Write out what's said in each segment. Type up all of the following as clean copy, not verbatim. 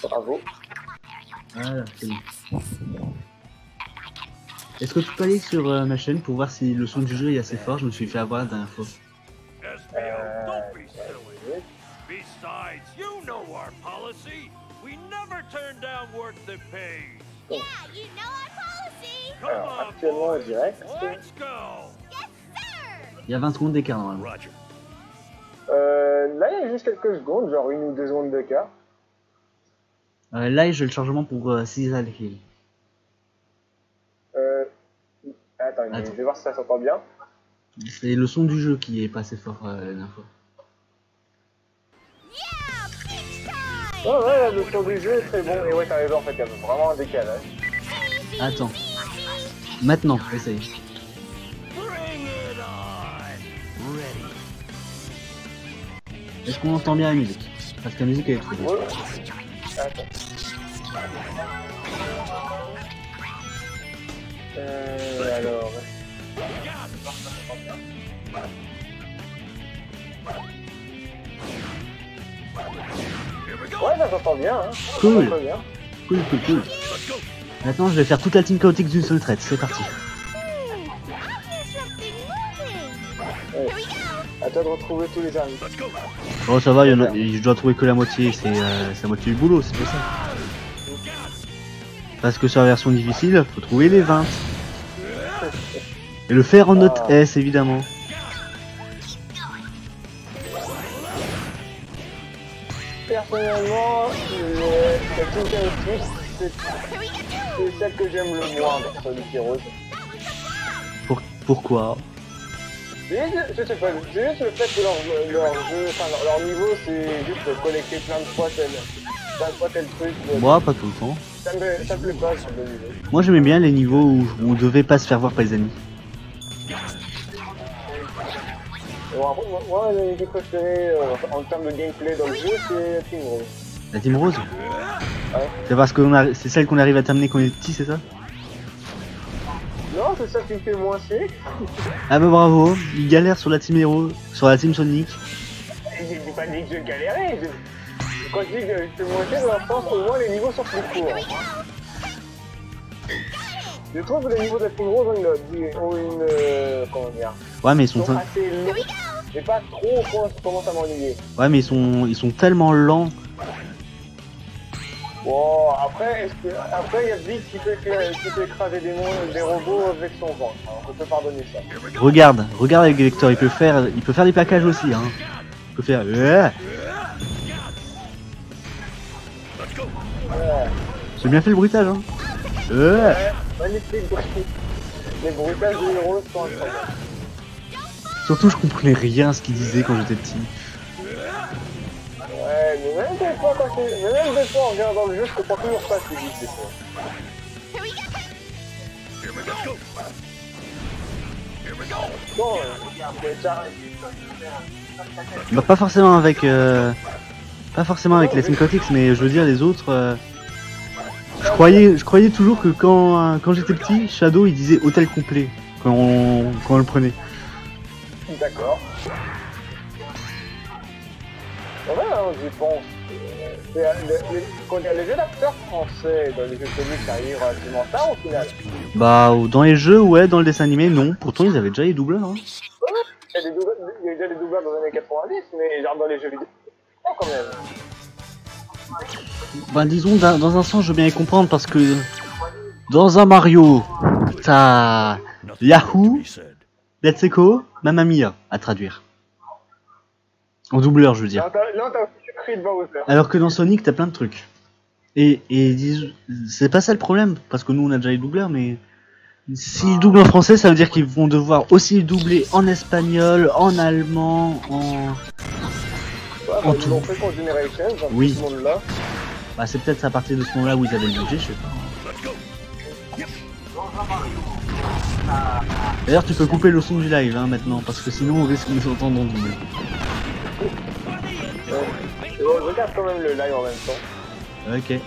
Bravo. Voilà, c'est bon. Est-ce que tu peux aller sur ma chaîne pour voir si le son du jeu est assez fort? Je me suis fait avoir la dernière fois. Besides, you know our policy. We never turn down work that pays. Yeah, you know our policy. Come Alors, on, actuellement en boys. direct. Let's go. Yes, sir. Il y a 20 secondes d'écart normalement. Roger. Là, il y a juste quelques secondes, genre 1 ou 2 secondes d'écart. Là, j'ai le chargement pour Silent Hill. Attends, Attends. je vais voir si ça s'entend bien. C'est le son du jeu qui est pas assez fort la dernière fois. Yeah, beach time. Oh ouais, le son du jeu est très bon. Et ouais, t'as raison, en fait, il y a vraiment un décalage. Easy, Attends. easy. Maintenant, essaye. Bring it on. Ready. Est-ce qu'on entend bien la musique? Parce que la musique elle est trop bonne. Ouais. Attends. Alors... Ouais, ça s'entend bien, hein. Cool. Ça s'entend bien. Cool, cool, cool. Maintenant, je vais faire toute la team chaotique d'une seule traite. C'est parti. I hear something moving. Here we go. À toi de retrouver tous les amis. Let's go. Oh, ça va, je dois trouver que la moitié. C'est la moitié du boulot, c'est pour ça. Parce que sur la version difficile, faut trouver les 20. Et le faire en note S, évidemment. Personnellement, la team chaotique, c'est celle que j'aime le moins dans Sonic Heroes. Pourquoi? Je sais pas, c'est juste le fait que leur jeu, enfin leur niveau, c'est juste collecter plein de fois tel truc. Moi, pas tout le temps. Ça me plaît pas sur le niveau. Moi, j'aimais bien les niveaux où on devait pas se faire voir par les ennemis. Bon, après, moi, les jeux préférés en termes de gameplay dans le jeu, c'est Team Rose. La team rose? Ouais. C'est parce que c'est celle qu'on arrive à terminer quand on est petit, c'est ça? Non, c'est ça qui me fait moins chier. Ah bah bravo, il galère sur la team héros, sur la team Sonic. J'ai pas dit que je galérais. Quand je dis que je fais moins chier, dans le sens au moins les niveaux sont plus courts. Je trouve que les niveaux de la Team Rose ont une comment dire, Ouais mais ils sont sont assez longs, mais pas trop au point que je commence à m'ennuyer. ouais mais ils sont tellement lents. Bon, après il y a Big qui peut écraser des robots avec son ventre. Alors, on peut pardonner ça. Regarde avec Vector, il peut faire des plaquages aussi hein. Il peut faire J'ai bien fait le bruitage hein. Ouais, magnifique bruit. Les bruitages de héros sont incroyables. Surtout je comprenais rien à ce qu'il disait quand j'étais petit. Ouais, mais même des fois en regardant le jeu, je comprends toujours pas ce qu'il dit des fois. Non, mais ça... Bah pas forcément avec les Team Chaotix, mais je veux dire les autres. Je croyais toujours que quand j'étais petit, Shadow il disait hôtel complet quand on le prenait. D'accord. Ouais, hein, j'y pense. Les jeux d'acteurs français dans les jeux comics arrivent relativement tard au final. Bah dans les jeux ouais, dans le dessin animé non. Pourtant ils avaient déjà les doubleurs. Hein. Il y a déjà des doubleurs dans les années 90, mais genre dans les jeux vidéo, non quand même. Bah disons dans un sens je veux bien les comprendre parce que dans un Mario t'as Yahoo, Let's Echo, Mamma Mia à traduire. En doubleur je veux dire. Là t'as aussi Creed Bowser. Alors que dans Sonic t'as plein de trucs. Et c'est pas ça le problème, parce que nous on a déjà les doubleurs, mais s'ils doublent en français ça veut dire qu'ils vont devoir aussi doubler en espagnol, en allemand, en Ils tout. l'ont fait pour Generations, dans Oui. ce monde-là. Bah c'est peut-être à partir de ce moment-là où ils avaient le budget, je sais pas. D'ailleurs tu peux couper le son du live hein, maintenant, parce que sinon on risque de nous entendre en double. Je regarde quand même le live en même temps. Ok.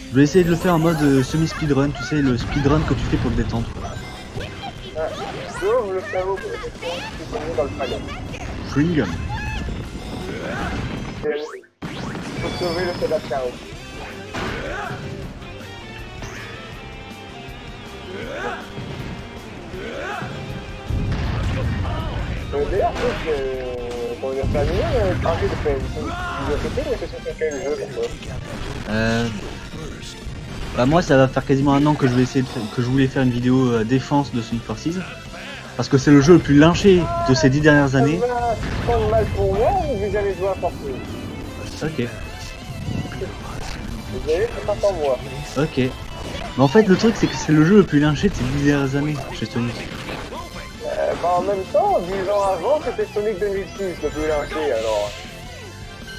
Je vais essayer de le faire en mode semi-speedrun, tu sais, le speedrun que tu fais pour te détendre. Je veux le faire au dans le dragon. String. Faut sauver le soldat Chaos. D'ailleurs, je trouve que pour le famille, Tranquille fait une vidéo critique, mais c'est sur quel jeu pour toi? Bah moi ça va faire quasiment un an que je vais essayer que je voulais faire une vidéo défense de Sonic Forces. Parce que c'est le jeu le plus lynché de ces 10 dernières années. Ça va prendre mal pour moi ou vous allez jouer à Forces? Ok. Vous allez faire ça pour moi. Ok. Mais en fait le truc c'est que c'est le jeu le plus lynché de ces 10 dernières années chez Sonic. Bah en même temps, 10 ans avant, c'était Sonic 2006 le plus lynché alors.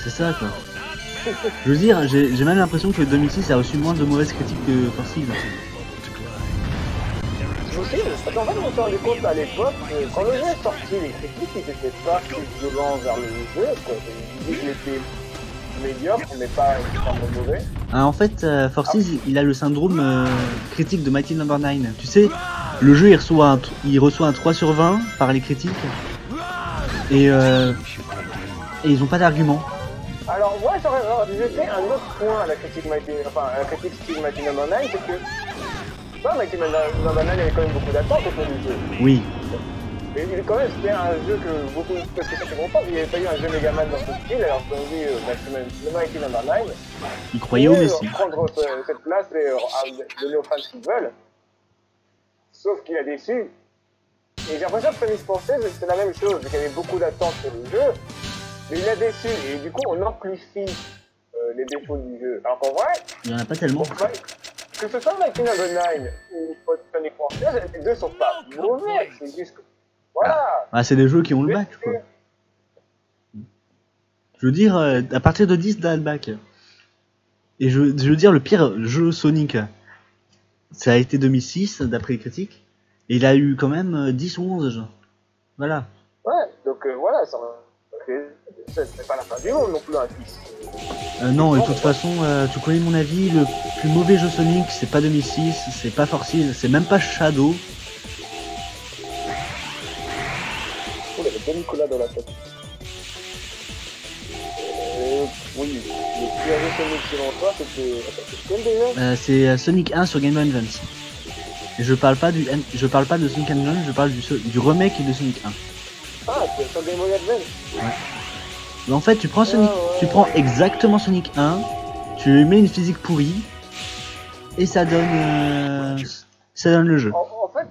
C'est ça quoi. Je veux dire, j'ai même l'impression que 2006 a reçu moins de mauvaises critiques que Forces. Aussi, parce qu'en fait, on s'est rendu compte à l'époque, quand le jeu est sorti, les critiques ils étaient pas plus violents vers le jeu, quoi. Ils disaient qu'il était médiocre, mais pas extrêmement mauvais. Ah, en fait, Forces, il a le syndrome critique de Mighty Number 9. Tu sais, le jeu il reçoit un 3 sur 20 par les critiques, et ils ont pas d'argument. Alors moi j'aurais rajouté un autre point à la critique à la critique Steve Mighty Number 9, c'est que Mighty Number 9 avait quand même beaucoup d'attentes autour du jeu. Oui. Et quand même c'était un jeu que beaucoup de spectateurs ne comprennent pas, il n'y avait pas eu un jeu Megaman dans ce style, alors qu'on dit le Mighty Number 9. Ils croyaient au Messi. Prendre cette place et donner aux fans ce qu'ils veulent. Sauf qu'il a déçu. Et j'ai l'impression que Sonic Forces c'est la même chose, qu'il y avait beaucoup d'attentes sur le jeu. Mais il a déçu, et du coup on amplifie les défauts du jeu. Alors qu'en vrai, il y en a pas tellement. Que ce soit Mighty Number 9 ou Sonic Forces, les deux sont pas mauvais, c'est juste que... Voilà. Ah, c'est des jeux qui ont le bac quoi. Je veux dire, à partir de 10 t'as le bac. Et je veux dire, le pire jeu Sonic, ça a été 2006 d'après les critiques. Et il a eu quand même 10 ou 11 jeux. Voilà. Ouais, donc voilà, c'est pas la fin du monde non plus un 10. Non, et de toute façon, tu connais mon avis, le plus mauvais jeu Sonic, c'est pas 2006, c'est pas Forces, c'est même pas Shadow. Oh, il y avait deux Nicolas dans la tête. Oui, le pire jeu Sonic selon toi, c'était... Attends, c'est quel déjà C'est Sonic 1 sur Game Boy Advance. Et je parle pas de Sonic Advance, je parle du remake de Sonic 1. Ah, c'est sur Game Boy Advance. Ouais. Mais en fait, tu prends Sonic, tu prends exactement Sonic 1, tu lui mets une physique pourrie, et ça donne le jeu. En fait,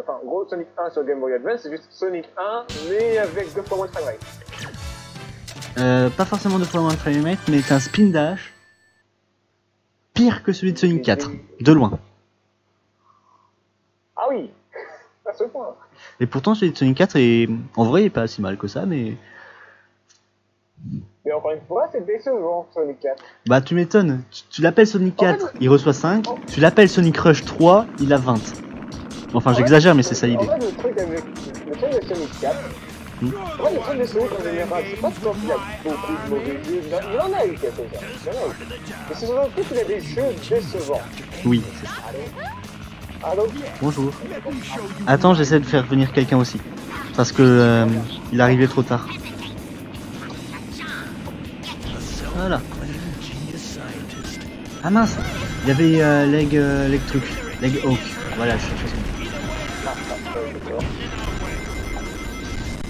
en gros, Sonic 1 sur Game Boy Advance, c'est juste Sonic 1, mais avec 2 fois moins de framerate. Pas forcément 2 fois moins de framerate, mais c'est un spin dash pire que celui de Sonic 4, de loin. Ah oui, à ce point. Et pourtant celui de Sonic 4 est, en vrai, il est pas si mal que ça, mais... Mais encore une fois, c'est décevant, Sonic 4. Bah tu m'étonnes, tu l'appelles Sonic 4, il reçoit 5, tu l'appelles Sonic Rush 3, il a 20. Enfin j'exagère, mais c'est ça l'idée. En fait, le truc de Sonic 4, en fait, le truc de Sonic en général, c'est pas tant qu'il y a beaucoup de mauvais jeux, il y en a eu quelques-uns, mais c'est surtout qu'il y a des jeux décevants. Oui. Allô? Bonjour. Attends, j'essaie de faire venir quelqu'un aussi. Parce que il arrivait trop tard. Voilà. Ah mince, il y avait Leg Hawk. Voilà, je cherchais son nom.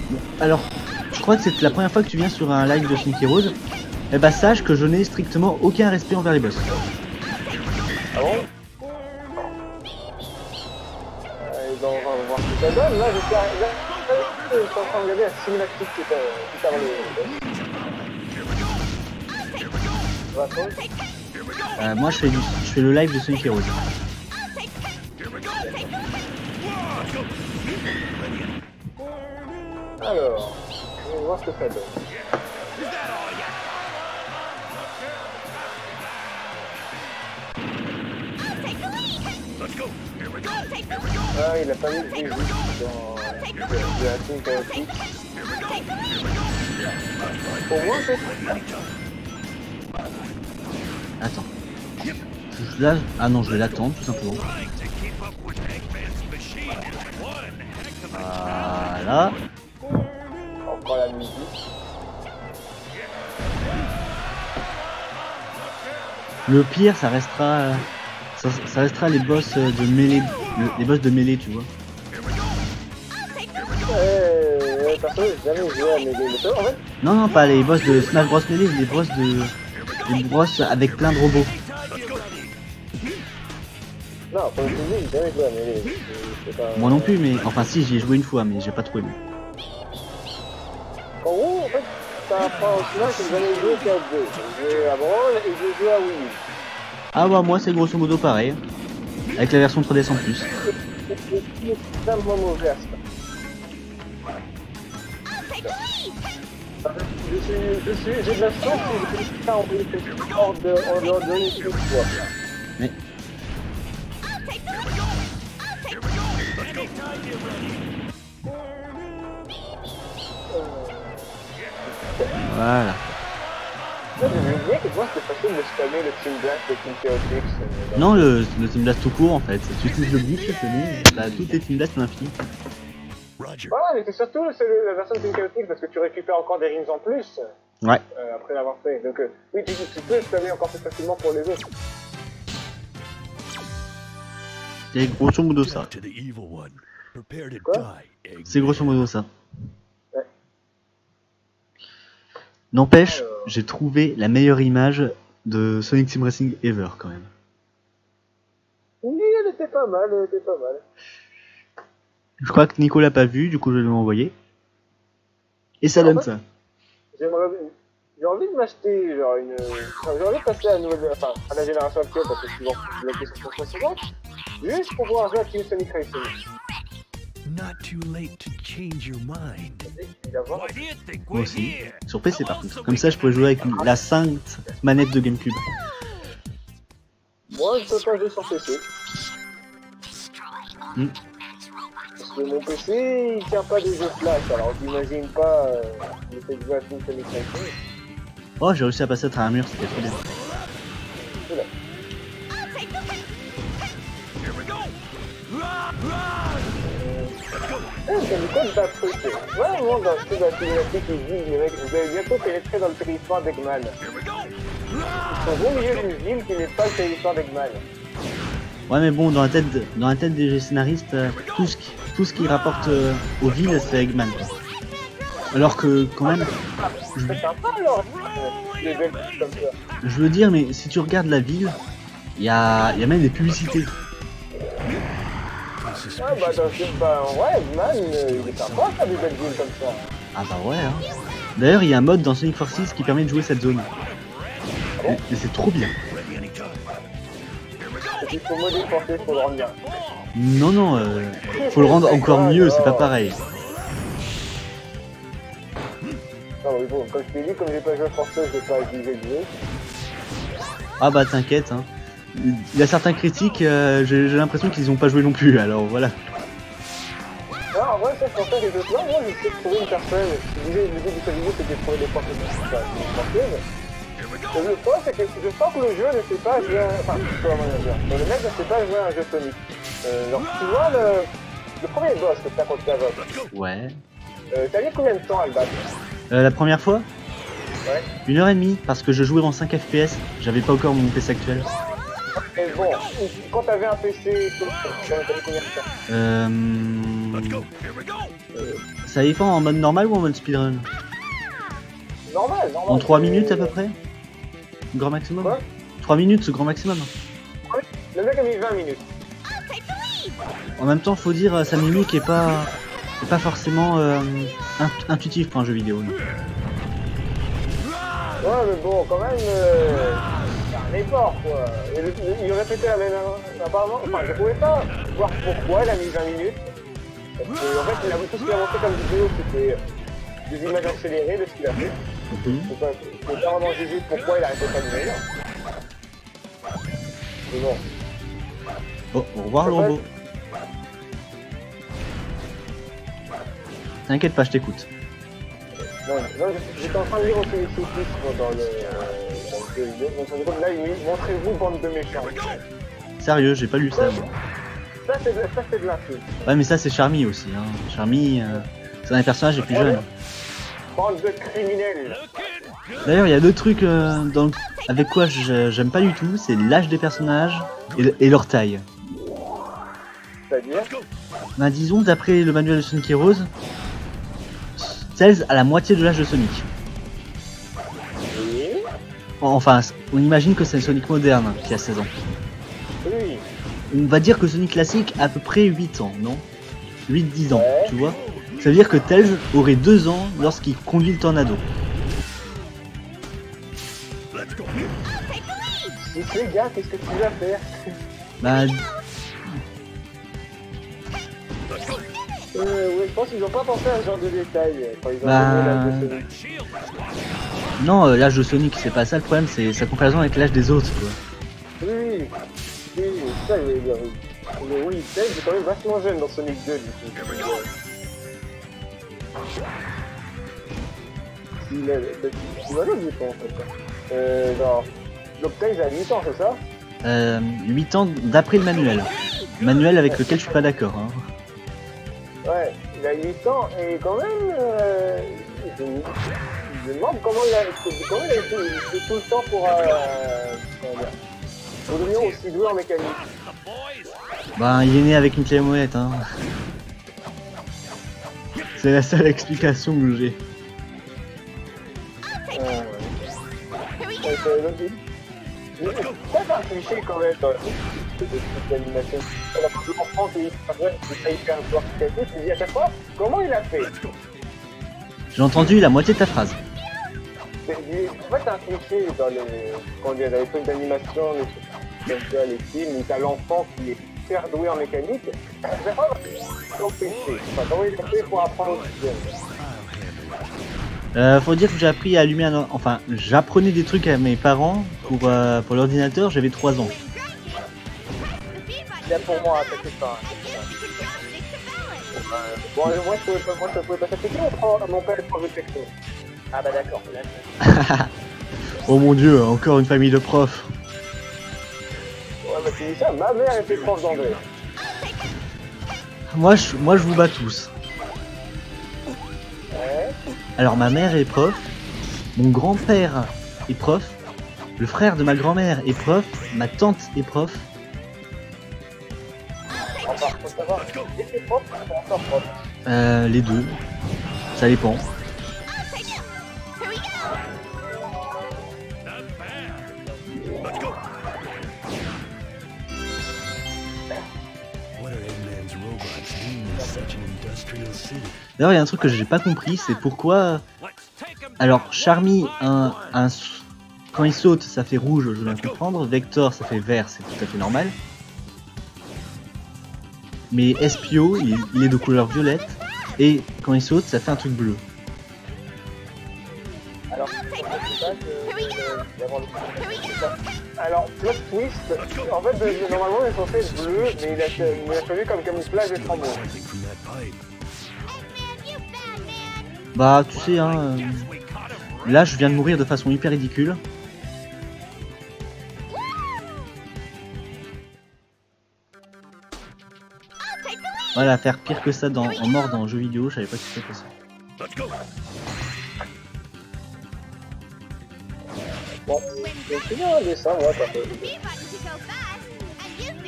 Bon, alors, je crois que c'est la première fois que tu viens sur un live de Sonic Heroes. Eh bah sache que je n'ai strictement aucun respect envers les boss. Ah bon? On va voir ce que ça donne. Là, je suis en train de regarder la cinématique qui parle moi, je fais le live de Sonic Heroes. Alors, on va voir ce que ça donne. Ah, il a pas mis de musique dans la team chaotique. Pour moi, c'est... Attends. Là... Ah non, je vais l'attendre tout simplement. Voilà. Encore la musique. Le pire, ça restera, ça restera les boss de mêlée, les boss de mêlée, tu vois. Perso, j'ai jamais joué à Melee. En fait, Non, non, pas les boss de Smash Bros Melee, les boss avec plein de robots. non, pour le coup, j'ai jamais joué à Melee. Moi non plus, mais enfin si, j'y ai joué une fois, mais j'ai pas trop aimé. En gros, en fait, ça apprend au final que j'ai jamais joué qu'à 2. J'ai joué à Brawl et j'ai joué à Wii U. Ah bah moi c'est grosso modo pareil, avec la version 3DS en plus. C'est extrêmement mauvais à ça. J'ai de la chance que j'ai fait ça en dehors de une fois. Mais... Voilà. J'ai oublié que moi c'était facile de spammer le Team Blast, le Team Chaotix. Non, le Team Blast tout court en fait. Tu utilises le glitch, c'est bon, t'as toutes les Team Blast à l'infini. Ouais, mais c'est surtout la version de Team Chaotix parce que tu récupères encore des rings en plus. Ouais. Après l'avoir fait. Donc oui, tu peux spammer encore plus facilement pour les autres. C'est grosso modo ça. Quoi? C'est grosso modo ça. Ouais. N'empêche, j'ai trouvé la meilleure image de Sonic Team Racing ever quand même. Oui, elle était pas mal, elle était pas mal. Je crois que Nico l'a pas vu, du coup je vais lui envoyer. Et ça donne ça. J'ai envie de m'acheter genre une. J'ai envie de passer à la génération actuelle parce que je suis bloqué sur console suivante. Juste pour pouvoir jouer à Team Sonic Racing. Not too late to change your mind. Évidemment. What do you think Moi we're aussi. here? Sur PC par contre. Comme ça je pourrais jouer avec la sainte manette de GameCube. Moi, je peux pas jouer sur PC. Hmm. Parce que mon PC, il tient pas des jeux flash, alors j'imagine pas le fait de jouer à Team Sonic Racing. Oh, j'ai réussi à passer à travers un mur, c'était trop bien. Oula. Here we go! Run, run! C'est du code d'un truc. Vraiment, dans ce de la cinématique, il dit, les mecs, vous allez bientôt pénétrer dans le territoire d'Eggman. Here we go! Ils sont au milieu d'une ville qui n'est pas le territoire d'Eggman. Ouais mais bon, dans la tête des scénaristes, tout ce qui rapporte aux villes, c'est Eggman. Quoi. Alors que quand même, C'est sympa alors, les belles trucs comme ça. je veux dire, mais si tu regardes la ville, il y a même des publicités. Ah bah dans le film, bah ouais, Eggman, il est sympa faire des belles villes comme ça. Ah bah ouais hein. D'ailleurs, il y a un mode dans Sonic Forces qui permet de jouer cette zone. Et c'est trop bien. Il faut modder forcer pour le rendre bien. Non, non, faut le rendre encore mieux, c'est pas pareil. Non mais bon, comme je t'ai dit, comme j'ai pas joué à Forcer, je vais pas utiliser le jeu. Ah bah t'inquiète, hein. Il y a certains critiques, j'ai l'impression qu'ils ont pas joué non plus, alors voilà. Non, en vrai, ça, c'est pour ça que je fais là, moi, j'ai essayé de trouver une personne. Je disais, le but de cette vidéo, c'était de trouver des sportives. Le problème, c'est que je sens que le jeu ne sait pas jouer à... Enfin, comment dire. Le mec ne sait pas jouer à un jeu Sonic. Genre, tu vois, le premier boss que t'as contre Kavok. Ouais. T'as mis combien de temps à le battre? La première fois, Ouais. 1h30, parce que je jouais en 5 FPS, j'avais pas encore mon PC actuel. Et bon, quand t'avais un PC, t'avais combien de temps? Ça dépend en mode normal ou en mode speedrun? Normal. En 3 minutes à peu près? Grand maximum? Quoi? 3 minutes, ce grand maximum. Le mec a mis 20 minutes. En même temps, faut dire, sa mimique est pas forcément intuitive pour un jeu vidéo. Non. Ouais, mais bon, quand même, c'est un effort, quoi. Il répétait la même... Apparemment, enfin, je pouvais pas voir pourquoi il a mis 20 minutes. Parce que, en fait, tout ce qu'il a montré comme vidéo, c'était des images accélérées de ce qu'il a fait. Je peux pas vraiment juger pourquoi il a arrêté de s'animer. Mais bon. Oh, au revoir le robot. T'inquiète pas, je t'écoute. Non, j'étais en train de lire aussi les sous-titres dans le jeu vidéo. Donc là, il dit, montrez-vous, bande de méchants. Sérieux, j'ai pas lu ça. Moi. Ça, c'est de l'insulte. Ouais, mais ça, c'est Charmy aussi. Hein. Charmy, c'est un des personnages les plus jeunes. Bande de criminels. D'ailleurs, il y a deux trucs avec quoi j'aime pas du tout, c'est l'âge des personnages et leur taille. C'est-à-dire Bah, disons, d'après le manuel de Sonic Heroes, Tails a la moitié de l'âge de Sonic. Oui. Enfin, on imagine que c'est le Sonic moderne qui a 16 ans. Oui. On va dire que Sonic classique a à peu près 8 ans, non 8-10 ans, Ouais. tu vois. Ça veut dire que Tails aurait 2 ans lorsqu'il conduit le tornado. Donc les gars, qu'est-ce que tu vas faire? Bah, Ouais, je pense qu'ils ont pas pensé à ce genre de détails quand ils ont Bah, donné l'âge de Sonic. Shield. non, l'âge de Sonic, c'est pas ça le problème, c'est sa comparaison avec l'âge des autres, quoi. Oui, oui, ça je veux dire. Mais oui, Tails est quand même vachement jeune dans Sonic 2 du coup. Il a l'autre du coup en fait. Genre, donc Tails a 8 ans, c'est ça? 8 ans d'après le manuel. Manuel avec lequel je suis pas d'accord. Hein. Ouais, il a 8 ans et quand même, je me demande comment il a été tout le temps pour devenir aussi doué en mécanique. The boys. Bah, il est né avec une clé molette. Hein. C'est la seule explication que j'ai. Ça, c'est un cliché quand même, cette animation. L'enfant qui est hyper significatif, tu dis à chaque fois, comment il a fait? J'ai entendu la moitié de ta phrase. En fait, c'est un cliché dans les films d'animation, les trucs comme ça, les films où t'as l'enfant qui est hyper doué en mécanique. C'est pas comment il a fait pour apprendre au système. Faut dire que j'ai appris à allumer un... Enfin, j'apprenais des trucs à mes parents pour l'ordinateur, j'avais 3 ans. C'est pour moi, t'inquiète pas. Bon, moi je pouvais pas s'appliquer, mon père est prof de techno. Ah bah d'accord, là. Oh mon dieu, encore une famille de profs. Ouais, bah tu dis ça, ma mère était prof d'anglais. Moi je vous bats tous. Ouais. Alors ma mère est prof, mon grand-père est prof, le frère de ma grand-mère est prof, ma tante est prof. Enfin, faut savoir, était prof ou encore prof? Les deux, ça dépend. Not bad. Let's go. What are Eggman's robots doing in such an industrial city? D'ailleurs il y a un truc que j'ai pas compris, c'est pourquoi... Let's take 'em Alors down Charmy, one by one. quand il saute ça fait rouge, je viens de comprendre, Vector ça fait vert, c'est tout à fait normal. Mais Espio, il est de couleur violette, et quand il saute ça fait un truc bleu. Alors, c'est pas que d'avoir le c'est ça. Alors, plot twist, en fait, normalement il est censé être bleu, mais il a choisi comme camouflage d'être en mauve. Something from that pipe. Bah tu sais hein, We caught 'em là je viens de mourir de façon hyper ridicule. Voilà, faire pire que ça en mort dans un jeu vidéo, je savais pas que c'était possible. Let's go. Bon, je vais finir un dessin, moi, ça fait.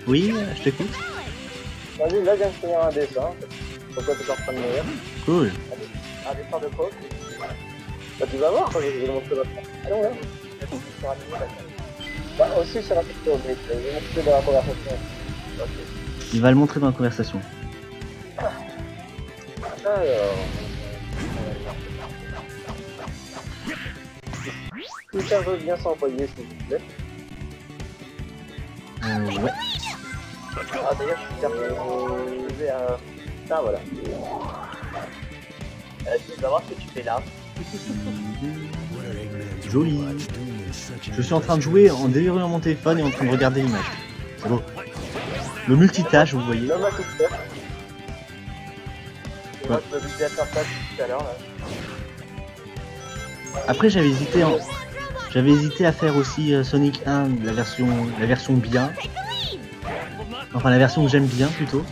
Oui, je t'écoute. Vas-y, là, je viens de finir un dessin. Pourquoi tu es en train de mourir? Cool. Un dessin de quoi? Bah, tu vas voir quand je vais te montrer votre. Allons, là. Sur un niveau, d'accord. Bah, aussi sur la photo, mais je vais montrer dans la conversation. Ok. Il va le montrer dans la conversation. Alors. Quelqu'un veut bien s'envoyer, s'il vous plaît. Ouais. Ah, d'ailleurs, je suis terminé. Je vais à. Ah, voilà. Tu vas voir ce que tu fais là. What are Eggman's Joli. robots doing in such an Je suis en train de jouer en déverrouillant mon téléphone et en train de regarder l'image. C'est beau. Le multitâche, vous voyez. L'homme à toute faire. Ouais. Moi, je me disais à faire ça tout à l'heure, là. Après j'avais hésité à faire aussi Sonic 1, la version bien. Enfin la version que j'aime bien plutôt.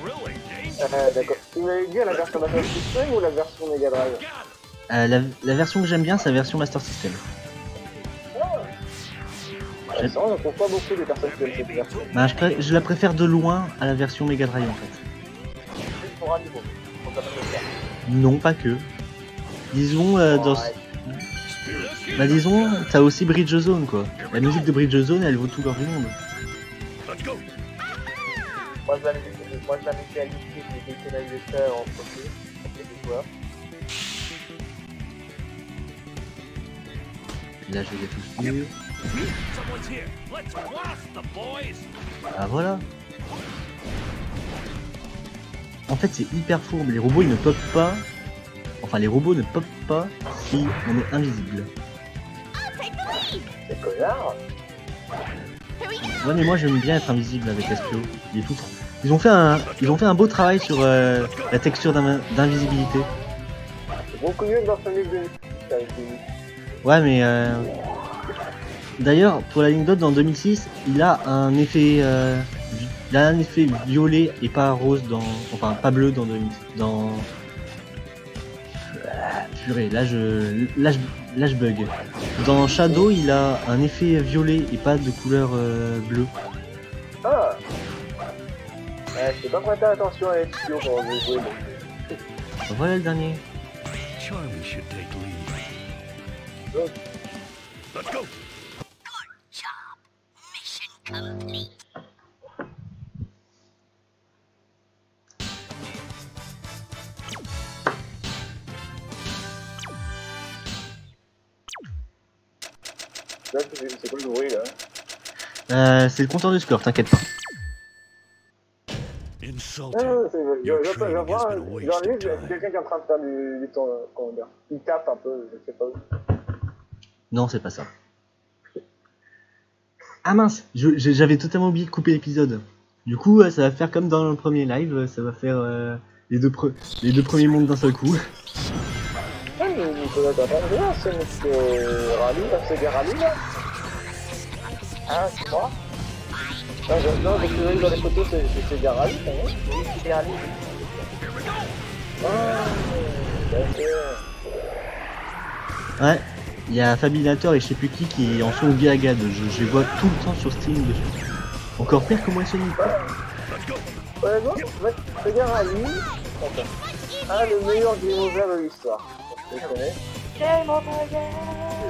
D'accord. Tu m'avais dit la version Master System ou la version Mega Drive? La version que j'aime bien c'est la version Master System. intéressant, j'en trouve pas beaucoup de personnes qui aiment cette version. Bah, je la préfère de loin à la version Mega Drive en fait. Juste pour un niveau. Pour ça, le faire. Non, pas que. Disons, dans... Ouais. Bah disons, t'as aussi Bridge Zone quoi. La musique de Bridge Zone, elle vaut tout l'or du monde. Let's go. Moi, je la mettais à l'issue des détonateurs en premier. Avec les joueurs. Là, je vais tous suivre. Someone's here. Let's blast the boys. Ah voilà. En fait, c'est hyper fourbe. Les robots, ils ne popent pas. Enfin, les robots ne popent pas si on est invisible. C'est connard. Ouais, mais moi, j'aime bien être invisible avec Espio. Il est tout trop. Ils ont fait un beau travail sur la texture d'invisibilité. C'est beaucoup mieux que dans Sonic 2. Ouais, mais d'ailleurs, pour la ligne d'Odd dans 2006, il a un effet violet et pas rose dans, enfin pas bleu dans 2006. Dans purée, là je bug. Dans Shadow, il a un effet violet et pas de couleur bleue. Ah. Ouais, je t'ai pas prêté attention à Espio quand j'ai joué. Voilà le dernier. Charlie should take lead. Let's go. Là, c'est quoi le bruit là? C'est le compteur de score, t'inquiète pas. Insulting. Non, c'est Your je training has vois, been a dans waste le of livre, il y a time. quelqu'un qui est en train de faire du temps, comment dire, il tape un peu, je sais pas où. Non, c'est pas ça. Ah mince, j'avais totalement oublié de couper l'épisode. Du coup, ça va faire comme dans le premier live, ça va faire les deux premiers mondes d'un seul coup. Ah, mais Nicolas, t'as pas bien, c'est notre rallye, là, c'est des rallyes là? Ah, c'est moi? Non, parce que dans les photos, c'est des rallyes quand même. Oui, c'est des rallyes. Ah, d'accord. Ouais, il y a Fabinator et je sais plus qui en sont au Biagad, je les vois tout le temps sur Steam dessus. Encore pire que moi Sonic. Ouais, non, c'est des rallyes. Ah, le meilleur game over de l'histoire. Je le connais. Game over!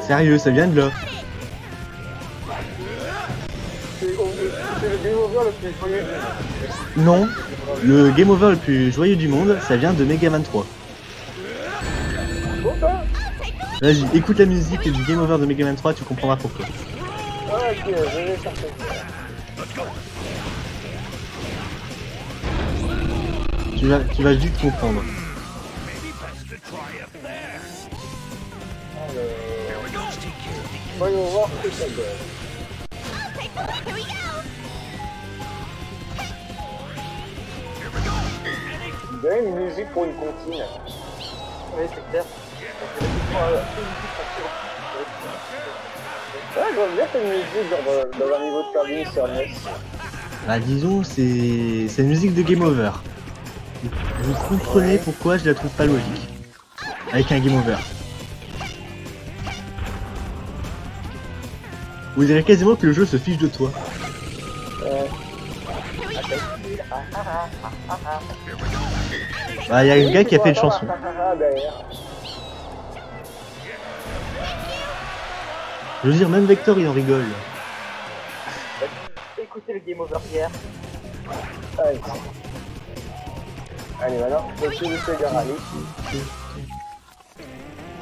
Sérieux, ça vient de là. C'est le game over le plus connu. Non, le game over le plus joyeux du monde, ça vient de Mega Man 3. Pourquoi? Vas-y, écoute la musique du game over de Mega Man 3, tu comprendras pourquoi. Ah, ok, je vais chercher. Tu vas vite comprendre. Maybe best to try up there. Voyons voir ce que ça donne. Here we go. Il y a une musique pour une comptine. Oui, c'est clair. Ouais, j'aime bien cette musique dans un niveau de cabine sur NES. Bah disons, c'est une musique de game over. Vous comprenez pourquoi je la trouve pas logique. Avec un game over. Vous direz quasiment que le jeu se fiche de toi. Bah, y a un gars qui a fait une chanson. Je veux dire, même Vector il en rigole. Écoutez le game over hier. Allez, maintenant, je suis le Sega Rally.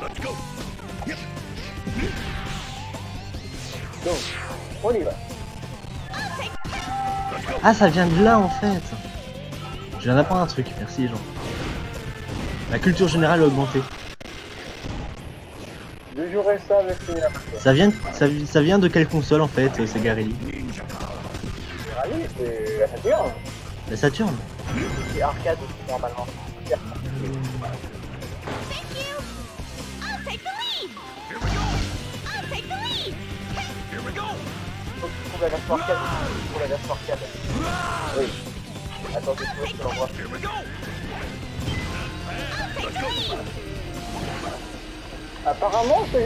Let's go. Donc, on y va. Ah, ça vient de là en fait. Je viens d'apprendre un truc, merci les gens. La culture générale a augmenté. Je jouerai ça avec une Ça vient de quelle console en fait, Sega Rally? Rally, c'est la Saturn. La Saturn. C'est arcade aussi, normalement. Thank you. I'll take the lead. I'll take the lead. Here we go. Faut que tu trouves la version arcade. Pour la version arcade. Oui. Attends, je te l'envoie. Here we go. Apparemment, je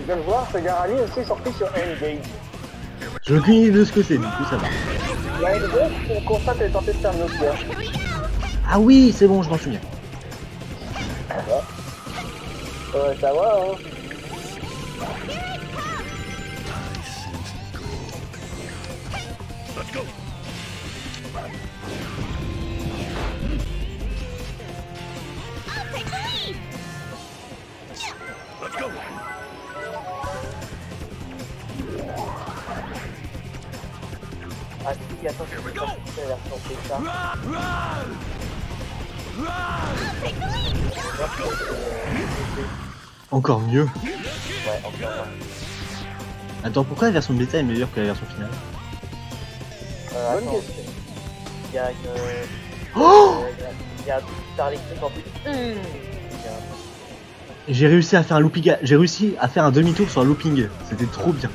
viens de voir, Sega Rally aussi sorti sur N-Gage. J'ai aucune idée de ce que c'est, du coup ça va. Il y a une grosse constate est tentée de faire Nokia. Ah oui, c'est bon, je m'en souviens. Ouais, ça va, hein. Let's go. I'll take the lead. Let's go. Ah si, attends, je vais pas la version PK. I'll take the lead. Encore mieux. Ouais, encore. Attends, pourquoi la version bêta est meilleure que la version finale? Bonne Attends, question. il y a une... Oh, il y a un truc qui parle électrique en plus. j'ai réussi à faire un looping, j'ai réussi à faire un demi-tour sur un looping. C'était trop bien.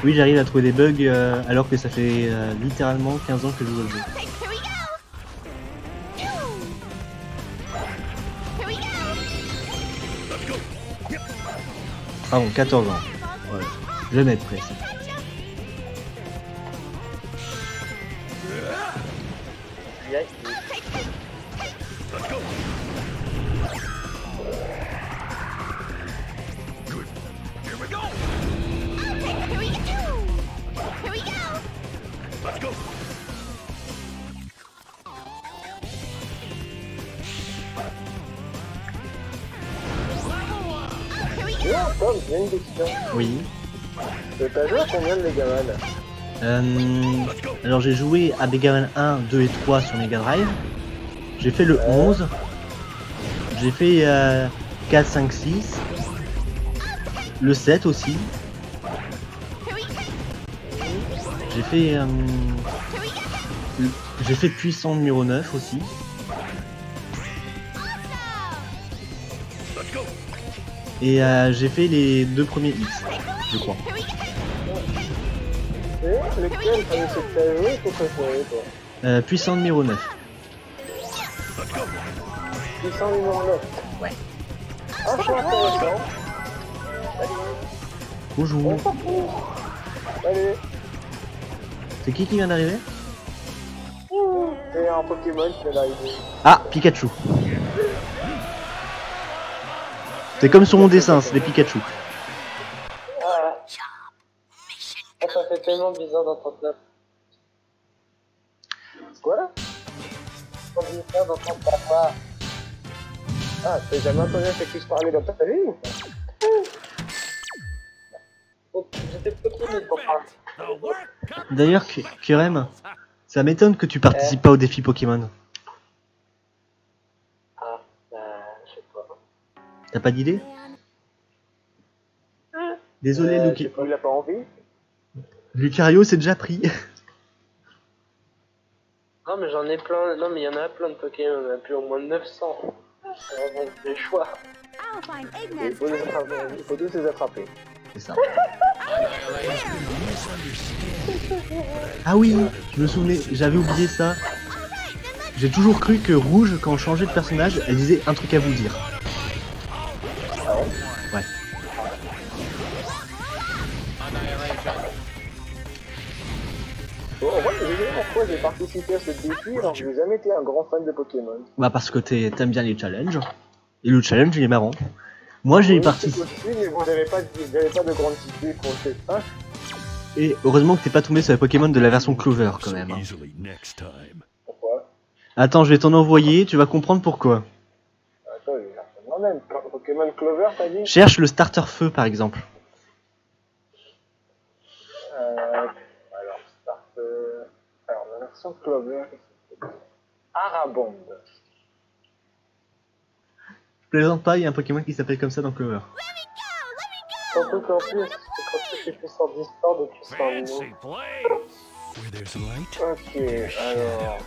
Oui, j'arrive à trouver des bugs alors que ça fait littéralement 15 ans que je joue au jeu. Here we go. Here we go. Pardon, 14 ans. Ouais. Je vais mettre précis. Il y a... Let's go. Good. Here we go. Here we go. Here we go. Let's go. Ouais, Tom, j'ai une question. Oui. T'as joué à combien de Megaman? Alors j'ai joué à Megaman 1, 2 et 3 sur Mega Drive. J'ai fait le 11. J'ai fait 4, 5, 6. Le 7 aussi. J'ai fait j'ai fait Puissant numéro 9 aussi. Let's go. Et j'ai fait les 2 premiers X, je crois. Et lequel parmi ceux que t'as joué, t'es préféré, toi? Puissant numéro 9. Let's go. Puissant numéro 9. Ouais. Ah, c'est intéressant. Bonjour. On s'en fout. Allez. C'est qui vient d'arriver? C'est un Pokémon qui vient d'arriver. Ah, Pikachu. C'est comme sur mon dessin, c'est des Pikachu. Ah, ça fait tellement bizarre d'entendre ça. Quoi? C'est bizarre d'entendre ta voix. Ah, t'as jamais entendu un Cactus parler dans ta vie ou pas? J'étais petit, mais pour parler. The work cut. D'ailleurs, Kurem, ça m'étonne que tu participes pas au défi Pokémon. Ah, je sais pas. T'as pas d'idée? Désolé, Il a pas envie. Lucario c'est déjà pris. Non, mais j'en ai plein. Non, mais il y en a plein de Pokémon. Il y en a plus au moins de 900. Donc, des choix. I'll find Il Eggman's faut les attraper. Il faut tous les attraper. C'est ça. Ah oui, je me souvenais, j'avais oublié ça. J'ai toujours cru que Rouge, quand on changeait de personnage, elle disait un truc à vous dire. Ouais. Bon, en fait, j'ai vu pourquoi j'ai participé à ce défi alors que j'ai jamais été un grand fan de Pokémon. Bah parce que t'aimes bien les challenges. Et le challenge il est marrant. Moi j'ai Oui, participé. c'est possible, mais bon, j'avais pas de grande idée pour le faire. Et heureusement que t'es pas tombé sur les Pokémon de la version Clover quand même. hein. Easily next time. Pourquoi? Attends, je vais t'en envoyer, tu vas comprendre pourquoi. Attends, je vais faire ça moi-même. Pokémon Clover, t'as dit? Cherche le starter feu par exemple. Alors, alors, la version Clover, Arabond. Je plaisante pas, il y a un Pokémon qui s'appelle comme ça dans Clover. Surtout qu'en plus, quand je suis plus en Discord et plus en Fancy Uno. place. Where there's light, Ok, alors,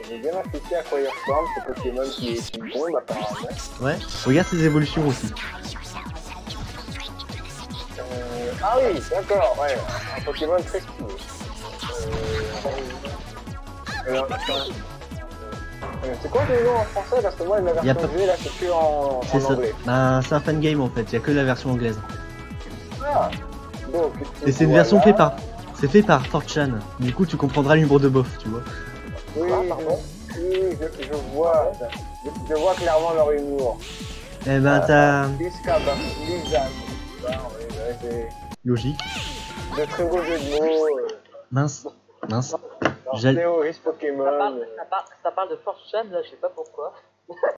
j'ai bien apprécié à quoi il ressemble, ce Pokémon qui est une bombe apparemment. Ouais. Regarde ses évolutions aussi. Ah oui, d'accord, ouais, un Pokémon très stylé. Alors, C'est quoi les noms en français? Parce que moi, la Y a version pas- que j'ai là, c'est que en C'est ça. anglais. Bah, c'est un fan game en fait, y a que la version anglaise. Ah. Donc, Et c'est une version faite par. C'est fait par 4chan. Du coup, tu comprendras l'humour de Bof, tu vois. Oui, Ah, pardon. oui, je vois. Je vois clairement leur humour. Eh ben, t'as. Lisa. C'est Logique. de très beaux jeux de mots. Mince. Mince. Alors, J'allais- terroriste Pokémon. Ça parle de 4chan, là, je sais pas pourquoi.